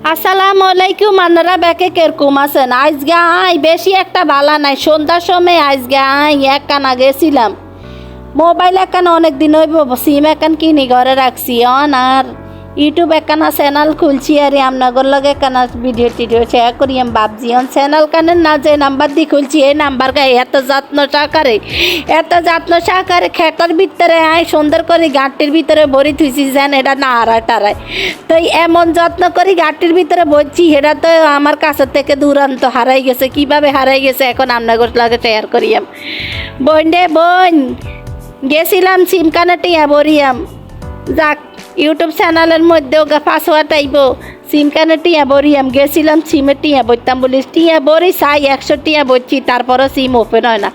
আসসালামু আলাইকুম, আপনারা ব্যাকে কিরকম আছেন? আজকে বেশি একটা ভালো নাই। সন্ধ্যার সময় আজকে একখানা গেছিলাম। মোবাইল একখানা অনেক দিন হইব, সিম একখান কিনি ঘরে রাখছি আর ইউটিউব একখানা চ্যানেল খুলছি আর আপনাদের লগে একখানা ভিডিও টিডিও শেয়ার করি। আমি ভাবছি চ্যানেল কানের না যে নাম্বার দিয়ে খুলছি এই নাম্বার গায়ে এত যত্ন সহকারে খেতার ভিতরে সুন্দর করে গাঁটির ভিতরে ভরি থুইছি যেন এটা না টারায়। তো এমন যত্ন করি গাঁটির ভিতরে বলছি এটা তো আমার কাছে থেকে দূরান্ত হারাই গেছে। কিভাবে হারাই গেছে এখন আপনাদের লগে শেয়ার করিয়াম। বোন গেছিলাম সিম কানে টিয়া বরিয়াম, যাক ইউটিউব চ্যানেলের মধ্যেও পাসওয়ার্ড আইব। সিম কানে টিয়া বরিয়াম গেছিলাম, সিমে টিয়া বইতাম বলি টিয়া বরি চাই 100 টিয়া বইছি, তারপরও সিম ওপেন হয় না।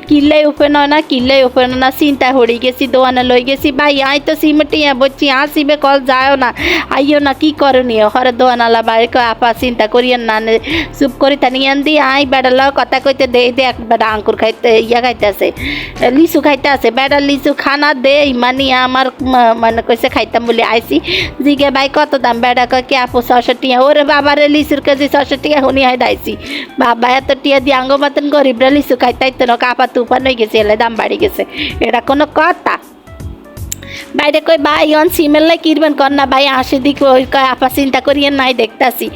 কিনলেই ওপেন হয় না, চিন্তা হড়ি গেছি, দোকানে লই গেছি। ভাই তো সিমে টিয়া বইছি, সিমে কল যায়ও না, আইও না, কি করণীয়? হরে দোকানওয়ালা বাইরে আপা চিন্তা করিয়েন না, চুপ করি তানি দি বেড়ার লগে কথা কইতে দেখ বেড়া আঙ্কুর খাইতে খাইতেছে, লিচু খাইতে আছে। বেড়ার লিচু খানা দেই মানে আমার মানে কইছে খাইতাম বলে আইসি। জিগে ভাই কত দাম? বেড়া কয় কি আপু 600 টিয়া। ওরে বাবারে লিচুর কেজি 600 টিয়া শুনি দাইছি। বাবা এত টিয়া দিয়ে আঙ্গ মতন গরিবরা লিচু খাইতাইতো না, কাপা তুফান হয়ে গেছে, এলে দাম বাড়ি গেছে। এটা কোনো কথা? বাইরে কই ভাই সিমেল লাই কিরবেন কর না ভাই, আসে দিক ওই কয় আপা চিন্তা করিয়েন নাই দেখতাছি।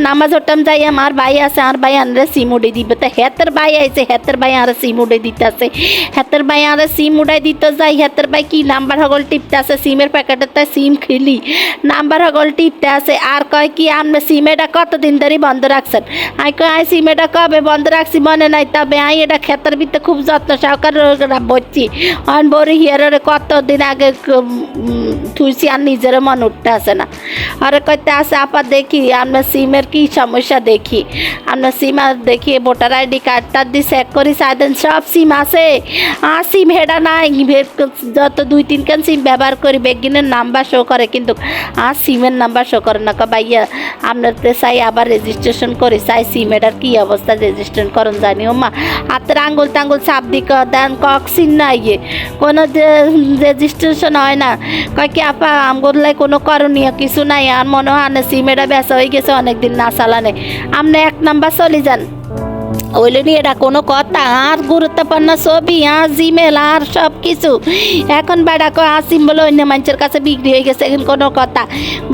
নামাজ ওটাম যাই আমার ভাই আছে, আর ভাই আনরে সিম উড়ে দিবে। তো হেতের ভাই আইছে, হেতের ভাই আর সিম উড়ে দিতেছে। হেতের ভাই আর সিম উড়াই দিতে যাই, হেতের ভাই কি নাম্বার হগল টিপতে আছে, সিমের প্যাকেটের তাই সিম খেলি নাম্বার হগল টিপতে আছে। আর কয় কি আপনি সিম এটা কতদিন ধরে বন্ধ রাখছেন? কয় সিম এটা কবে বন্ধ রাখছি মনে নাই, তবে এটা ক্ষেতের ভিতরে খুব যত্ন সহকারে বলছি। বড়ি হিয়ারে কতদিন আগে থুইছি, আর নিজের মন উঠতে আসে না। আরে কইতে আছে আপা দেখি আপনার সিমের কি সমস্যা, দেখি আপনার সিম আর দেখি ভোটার আইডি কার্ডটা দিয়ে চেক করি সাইদেন সব সিম আছে। সিম হেডা নাই, যত 2-3 খান সিম ব্যবহার করি বেগিনের নাম্বার শো করে, কিন্তু সিমের নাম্বার শো করে না। ভাইয়া আপনার চাই আবার রেজিস্ট্রেশন করি, চাই সিম এটার কি অবস্থা রেজিস্ট্রেশন করুন জানি। ও মা হাতের আঙ্গুল টাঙ্গুল চাপ দিক দেন, কক সিম নাই, কোনো রেজিস্ট্রেশন হয় না। কয় কি আপা আমগোল্লাই কোনো করণীয় কিছু নাই, আর মনে হয় না সিম এটা বেচা হয়ে গেছে অনেকদিন না চালানে, আপনি 1 নাম্বার চলে যান। ওইলেনি এটা কোনো কথা? আর গুরুত্বপূর্ণ ছবি জিমেল আর সব কিছু এখন বেড়া কয় সিম বলে অন্য মানুষের কাছে বিক্রি হয়ে গেছে, এখন কোনো কথা?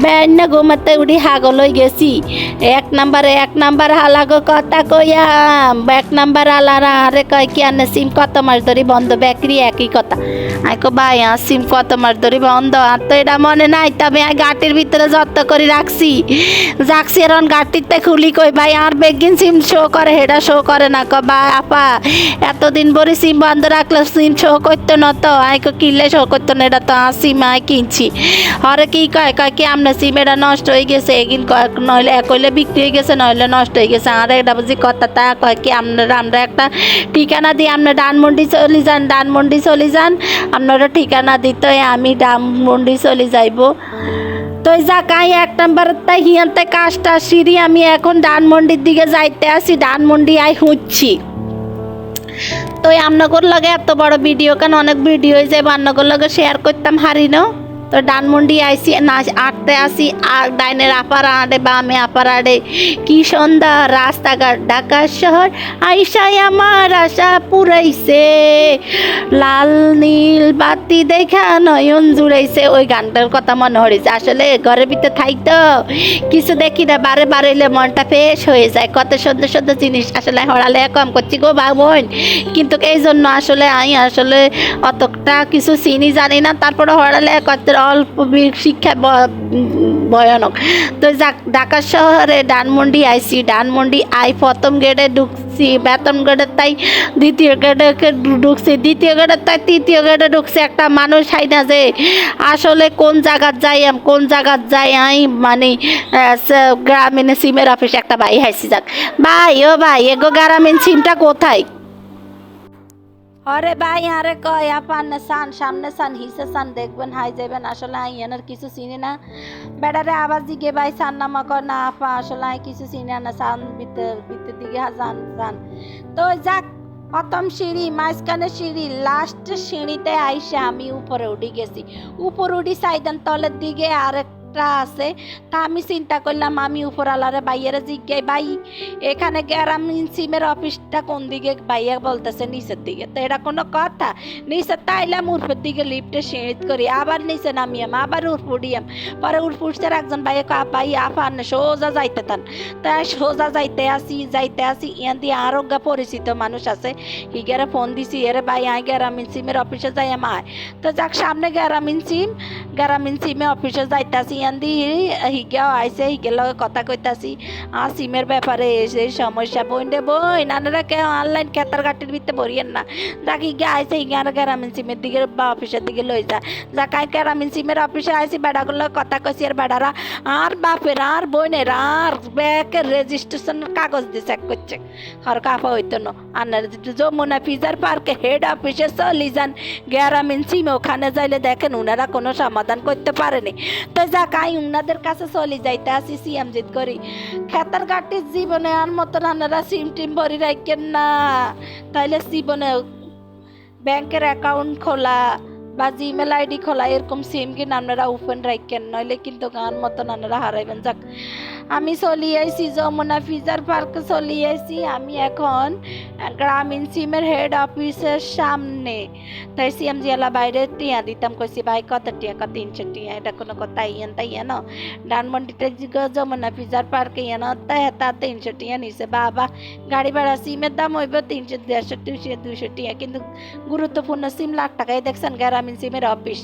বেন্য ঘুমাতে উঠি হাগল হয়ে গেছি। 1 নাম্বার হালাগো কথা কইয়া 1 নাম্বার আলারা আরে কয় কি আনে সিম কত মাস ধরে বন্ধ, বিক্রি একই কথা। কো ভাই সিম কত মাস ধরে বন্ধ আর তো এটা মনে নাই, তবে গাটির ভিতরে যত্ন করে রাখছি এখন গাটিতে খুলি কই ভাই আর বেগিন সিম শো করে, হেডা শো করে না। বা আপা এতদিন পরে সিম বন্ধ রাখলে সিম শো করতো না, তো কিনলে শো করতো না, এটা তো সিম কিনছি। হরে কি কয় কি আপনার সিম এটা নষ্ট হয়ে গেছে, এগিন নইলে কইলে বিক্রি হয়ে গেছে, নইলে নষ্ট হয়ে গেছে। আর এটা বুঝি কথা তা কয় কি আমরা একটা ঠিকানা দিই, আপনার ধানমন্ডি চলে যান, আপনারা ঠিকানা দিতে আমি ধানমন্ডি চলে যাইব। তো যাক 1 নাম্বার তাই হিয়ান্তে কাজটা সিঁড়ি আমি এখন ধানমন্ডির দিকে যাইতে আসি, ধানমন্ডি হুঁচ্ছি। তো আপনাদের লগে এত বড় ভিডিও কেন, অনেক ভিডিও হয়ে যায় আপনাদের লগে শেয়ার করতাম হারি না। তো ধানমন্ডি আইসি না আটতে আসি, আর ডাইনের আপার আড়ে বামে আপার আড়ে কি সন্ধ্যা, রাস্তাঘাট ঢাকা শহর আইসাই আমার আশা পুরাইছে, লাল নীল বাতি দেখা নয়ন জুড়াইছে। ওই গানটার কথা মনে হয়েছে। আসলে ঘরের ভিতরে থাকতো কিছু দেখি না, বারে বারেলে মনটা ফ্রেশ হয়ে যায়, কত সুন্দর সুন্দর জিনিস আসলে হড়ালে কম করছি গো বোন। কিন্তু এই জন্য আসলে আমি আসলে অতটা কিছু চিনি জানি না, তারপরে হড়ালে কত অল্প শিক্ষা ভয়ানক। তো ঢাকা শহরে ধানমন্ডি আইসি, ধানমন্ডি প্রথম গেটে ঢুকছি, বেতন গেটে তাই দ্বিতীয় গেটে ঢুকছি, দ্বিতীয় গেটে তাই তৃতীয় গেটে ঢুকছি। একটা মানুষ হাই না যে আসলে কোন জায়গার যাই আমি মানে গ্রামীণ সিমের অফিসে একটা ভাই হাইছি। যাক ভাই ও ভাই এগো গ্রামীণ সিমটা কোথায়? আরে ভাই আরে কয় আপান সামনে হিসে দেখবেন হাই যাবেন। আসলে এনার কিছু চিনি না, বেড়ারে আবার জিগে ভাই নামা কর না আপা, আসলে কিছু চিনি না, ভিতর দিকে যান। তো যাক প্রথম সিঁড়ি, মাঝখানে সিঁড়ি, লাস্ট সিঁড়িতে আইসে আমি উপরে উঠে গেছি। উপরে উঠি সাইদেন তলের দিকে আর একটা আছে। তা আমি চিন্তা করলাম আমি উপরালারে বাইয়ের জিজ্ঞাই ভাই এখানে গ্রামীণ সিমের অফিসটা কোন দিকে, ভাইয়া বলতেছে নিচের দিকে। তো এটা কোনো কথা? নিচে তাইলাম উর্ফের দিকে লিফটে সিঁড়িত করি, আবার নিচে নামিয়াম, আবার উর্ফ উঠিয়াম। পরে উর্ফ উঠছে একজন ভাইয়া ভাই আফান সোজা যাইতে থান। তাই সোজা যাইতে আসি ইয়ান দিয়ে আরোগ্য পরিচিত মানুষ আছে, হিগারে ফোন দিছি এরে ভাই আয় গ্রামীণ সিমের অফিসে যাই আমায়। তো যাক সামনে গ্রামীণ সিমে অফিসে যাইতাছি ইয়ান দি হিগাও আইসে, হিগের লগে কথা কইতাছি আর সিমের ব্যাপারে এসে সমস্যা বইন্ডে বই নানারা কেউ অনলাইন খেতার গাটির ভিতরে ভরিয়েন না। যাক হিগে আইসে হিগে আর গ্রামীণ সিমের দিকে বা অফিসের দিকে লই যায়। যাক আই গ্রামীণ সিমের অফিসে আইসি বেড়াগুলো কথা কইছি আর বেড়ারা আর বাপের আর বোনের আর ব্যাকের রেজিস্ট্রেশনের কাগজ দিয়ে চেক করছে। আর কাপা হইতো না আনার যমুনা ফিজার পার্কে হেড অফিসে চলি যান গ্রামীণ সিমে, ওখানে যাইলে দেখেন উনারা কোনো সমাধান করতে পারেনি। তো যাক আই উনাদের কাছে চলি যাইতে আসি সিএমজিত করি। খেতার গাটির জীবনে আর মতন আনারা সিম টিম ভরি রাখেন না, তাইলে জীবনে ব্যাংকের অ্যাকাউন্ট খোলা বা জিমেল আইডি খোলা এরকম সিম কিনা আপনারা ওপেন রাখেন, নইলে কিন্তু গান মতন আপনারা হারাইবেন। যাক আমি চলি আইছি যমুনা ফিজার পার্কে চলি আইছি, আমি এখন গ্রামীণ সিমের হেড অফিসের সামনে। তাই সিএমজি এলা বাইরে টিয়া দিতাম, কইছি ভাই কত টিয়া, কত 300 টিয়া, এটা কোনো কথা ইয়েন তাই ইয়েন ডানমন্ডিতে যমুনা ফিজার পার্কে ইয়েন তাই তা 300 টিয়া নিছে। বাবা গাড়ি ভাড়া সিমের দাম হইব 300 150 200 টিয়া, কিন্তু গুরুত্বপূর্ণ সিম লাখ টাকায় দেখছেন গ্রামীণ সিমের অফিস।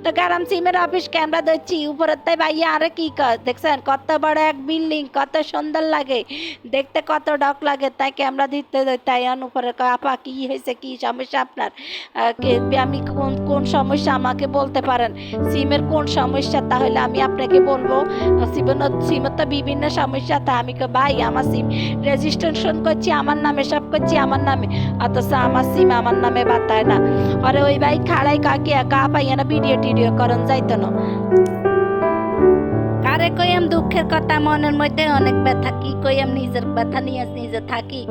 তো গ্রাম সিমের অফিস ক্যামেরা ধরছি উপরে, তাই ভাইয়া আরে কি দেখছেন কত বড় এক বিল্ডিং, কত সুন্দর লাগে দেখতে, কত ডক লাগে, তাই ক্যামেরা দিতে তাই উপরে আপা কি হয়েছে, কি সমস্যা আপনার, আমি কোন সমস্যা আমাকে বলতে পারেন, সিমের কোন সমস্যা, তাহলে আমি আপনাকে বলবো। সিমের তো বিভিন্ন সমস্যা, তা আমি ভাই আমার সিম রেজিস্ট্রেশন করছি আমার নামে, সব করছি আমার নামে, অথচ আমার সিম আমার নামে বাতায় না। আরে ওই ভাই খাড়াই কাকে একা পাইয়া না ভিডিও টিডিও করন যাইতো না। কারে কইয়াম দুঃখের কথা, মনের মধ্যে অনেক ব্যথা, কি কইয়াম নিজের ব্যথা নিয়ে নিজে থাকি।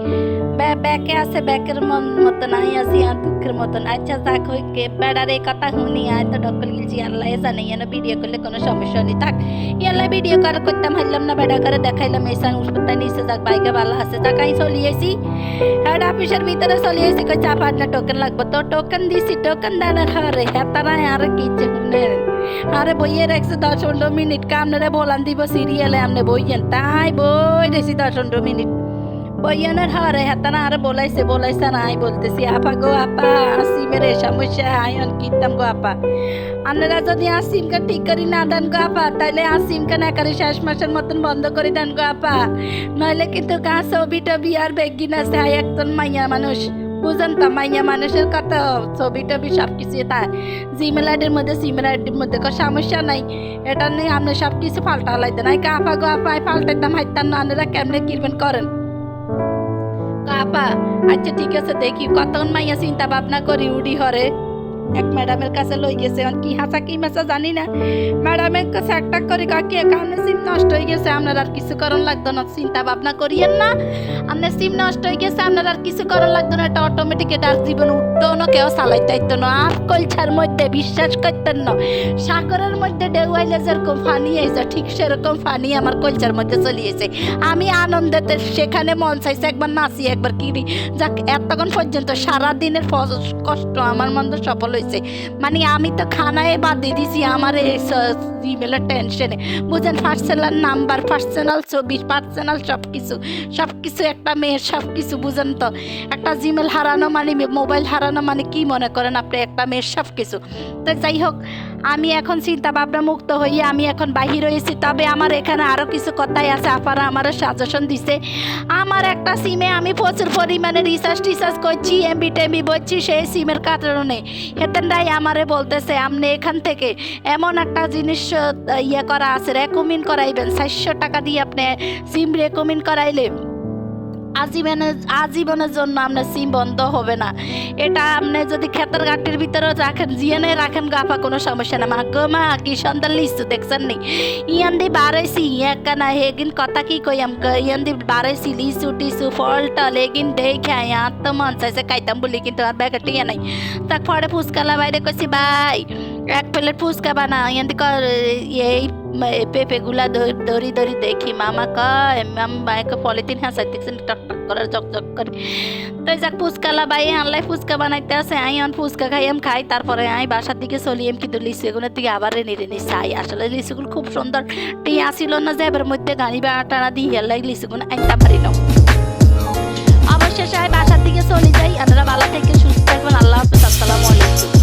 ব্যাকে আছে ব্যাকের মতো নাই আছি আর দুঃখের মতন। আচ্ছা যাক হইকে বেড়ার এই কথা শুনি আয় তো ডক্টর গিলছি আল্লাহ জানে যেন ভিডিও করলে কোনো সমস্যা নেই থাক। ইয়াল্লা ভিডিও করা করতাম হারলাম না, বেড়া করে দেখাইলাম এসান উসপত্তা নিচে যাক বাইকে ভালো আছে। যাক আমি চলিয়েছি হেড অফিসের ভিতরে চলিয়েছি, কই চা পাঁচ না টোকেন লাগবো, তো টোকেন দিছি, টোকেন দেওয়ার হারে হেতারা আর কিচ্ছে শুনেন আরে বইয়ে রাখছে 10-15 মিনিট কামনারে বলান দিব সিরিয়ালে আমনে বইয়েন, তাই বই রেছি 10-15 মিনিট বইয়ানের হারে হেতানা আরে বলাইছে না। আই বলতেছি আপা গো আপা সিমের এই সমস্যা আয়ন কিতাম গো আপা, আপনারা যদি সিমটা ঠিক করি না দেন গো আপা, তাইলে সিমটা নাকারে 6 মাসের মতন বন্ধ করে দেন গো আপা, নইলে কিন্তু ছবি টবি আর বেগিন আছে একজন মাইয়া মানুষ বুঝেন তো, মাইয়া মানুষের কথা ছবি টবি সব কিছু তা জিমেল আইডির মধ্যে সিমের আইডির মধ্যে কোনো সমস্যা নাই, এটা নিয়ে আপনি সব কিছু পাল্টা লাইতেন। আই আপা গো আপা পাল্টাইতাম হাইতাম না, আপনারা কেমনে কিনবেন করেন আপা। আচ্ছা ঠিক আছে দেখি কতক্ষণ মাইয়া চিন্তা ভাবনা করি উডি হরে এক ম্যাডামের কাছে লই গেছে, কি হাসা কি মেসা জানি না, ম্যাডামের কাছে একটা করে কাকি কারণে সিম নষ্ট হয়ে গেছে, আপনার আর কিছু করার লাগতো না, চিন্তা ভাবনা করিয়েন না, আপনার সিম নষ্ট হয়ে গেছে আপনার আর কিছু করার লাগতো না, এটা অটোমেটিক, এটা জীবন উঠতো না, কেউ চালাইতে না। আর কলছার মধ্যে বিশ্বাস করতেন না, সাগরের মধ্যে ঢেউ আইলে যেরকম ফানি আইছে ঠিক সেরকম ফানি আমার কলছার মধ্যে চলিয়েছে। আমি আনন্দেতে সেখানে মন চাইছে একবার নাচি একবার কিরি, যাক এতক্ষণ পর্যন্ত সারাদিনের কষ্ট আমার মধ্যে সফল হয়েছে। মানে আমি তো খানায় বাদ দিয়ে দিছি আমার এই জিমেলের টেনশনে, বুঝেন পার্সোনাল নাম্বার, পার্সোনাল ছবি, পার্সোনাল সব কিছু একটা মেয়ের সব কিছু বুঝেন তো, একটা জিমেল হারানো মানে মোবাইল হারানো মানে কি মনে করেন আপনি একটা মেয়ের সব কিছু। তো যাই হোক আমি এখন চিন্তা ভাবনা মুক্ত হয়ে আমি এখন বাহির হয়েছি, তবে আমার এখানে আরও কিছু কথাই আছে, আপনারা আমারও সাজেশন দিছে। আমার একটা সিমে আমি প্রচুর পরিমাণে রিসার্চ করছি, এমবি টেমবি বলছি, সেই সিমের কারণে হেতেনরাই আমারে বলতেছে আপনি এখান থেকে এমন একটা জিনিস ইয়ে করা আছে, রেকমেন্ড করাইবেন 400 টাকা দিয়ে আপনি সিম রেকমেন্ড করাইলে আজীবনের জন্য আপনার সিম বন্ধ হবে না। এটা আপনি যদি ক্ষেতের ঘাটের ভিতরে রাখেন জিয়ানে রাখেন গাফা কোনো সমস্যা না। মা গো মা কি সন্তান লিস্টু দেখছেন নি ইয়ান দি বাড়াইছি একানা হেগিন কথা কি কইয়াম ইয়ান দি বাড়াইছি লিসু টিসু ফল টল এগিন দেখে আর তো মন চাইছে খাইতাম বলি, কিন্তু আর ব্যাগে টিয়া নাই। তাক পরে ফুচকালা বাইরে কইছি ভাই 1 প্লেট ফুচকা বানা ইয়ান দি এই পেঁপেগুলা ধরি ধরি দেখি, মামা কয় মাকে পলিথিন হাসাইতেছেন টক টক করে চকচক করে। তো যাক ফুচকালা বাইয়ে আনলাই ফুচকা বানাইতে আছে, আই অন ফুচকা খাই তারপরে আই বাসার দিকে চলিয়াম, কিন্তু লিচু এগুলোর দিকে আবার রেনি রেনি চাই। আসলে লিচুগুলো খুব সুন্দর টিয়া ছিল না যে এবার মধ্যে গাড়ি বা টানা দিয়ে হেলাই লিচুগুলো আনতে পারি না। অবশেষে বাসার দিকে চলে যাই। আপনারা ভালো থেকে সুস্থ থাকবেন। আল্লাহ হাফেজ। আসসালামু আলাইকুম।